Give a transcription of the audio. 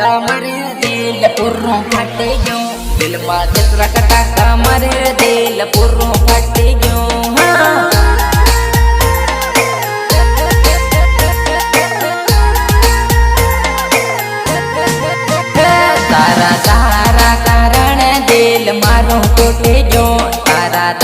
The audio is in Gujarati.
કટાકા મારે દિલ પૂરું ફાટી ગયું દિલમાં જેટલા કટાકા મારે દિલ પૂરું ફાટી ગયું તારા તારા કારણે દિલ મારું તૂટી ગયું તારા